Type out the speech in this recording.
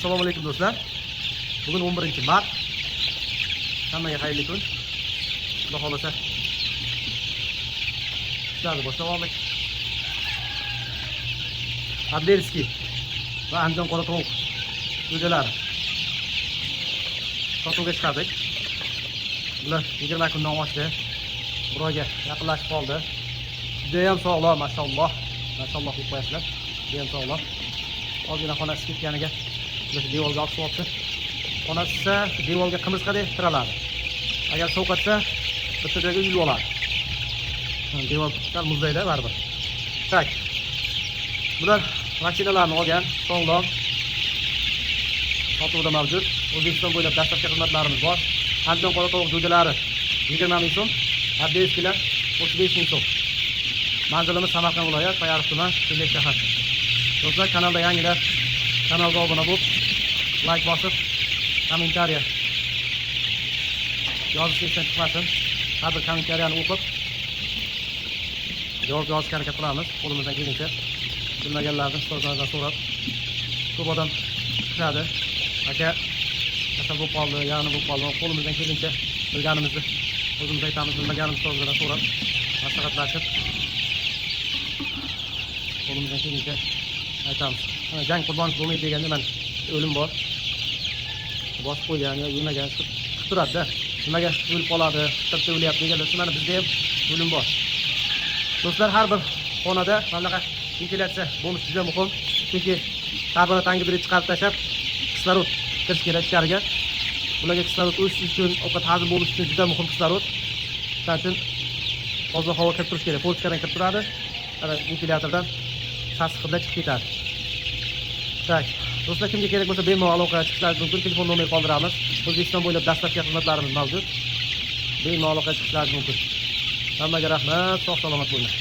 Assalomu alaykum do'stlar. Bugun 11-mart. Hammaga xayrli kun. Xudo xolasa. Ishlarni boshlab oldik. Adlerskiy va Andijon qora tovuq jo'jalari sotuvga chiqardik. Bular 20 kundan oshdi. Biroyga yaqinlashib qoldi. Juda ham sog'lom, maşalloh. Maşalloh deb qo'yasizlar. Juda ham sog'lom. Ozgina xonasi ketganiga biz devorga olib qo'yibdi. Xonasi esa devorga qimirsqadek tiraladi. Agar sovqatsa, bitta joyga yulib oladi. Devor sal muzlaydi baribir. Tak. Bular mashinalarni olgan, sog'lom. Sotuvda mavjud. O'zbekiston bo'ylab dastlabki xizmatlarimiz bor. Andijon qora tovuq jo'jalari 20 ming so'm, Adlerskiylar 35 ming so'm. Manzilimiz Samarqand viloyat, Payariq tuman, Kelek shahar. Do'stlar, kanalda yangilar, kanalga obuna bo'lib, like bosib, kommentariya yozishni esdan chiqmasin. Har bir kommentariyani o'qib, javob yozishga harakat qilamiz. Qo'limizdan kelguncha bilmaganlarni ustozlardan so'rab, ko'p odam chiqadi. Aka, kasal bo'lib qoldi, ya'ni bo'lib qoldi. Qo'limizdan kelguncha bilganimizni o'zimiz aytamiz, bilmaganimizni ustozlardan so'rab, maslahatlashib, qo'limizdan kelguncha aytamiz. Mana jang qurboni bo'lmaydi deganda men o'lim bor. Bosib qo'ygan yoki yemagan qilib turadi-da. Nimaga o'lib qoladi, bitta o'lyapti deganlar, mana bizda ham o'lim bor. Do'stlar, har bir xonada bunaqa ventilyasiya bo'lishi juda muhim. Chunki karbonat angidrid chiqarib tashlab, kislorod kirish kerak ichkariga. Ularga kislorod o'sish uchun, ovqat hazm bo'lishi uchun juda muhim kislorod. Shuning uchun toza havo kirib turish kerak. Polchkadan kirib turadi. Mana ventilyatordan sassiq hidlar chiqib ketadi. Tak. Do'stlar, kimga kerak bo'lsa bemalol aloqaga chiqishlaringiz mumkin. Telefon nomeri qoldiramiz. O'zbekiston bo'ylab dastlabki xizmatlarimiz mavjud. Bemalol aloqaga chiqishlaringiz mumkin. Hammaga rahmat, sog' salomat bo'ling.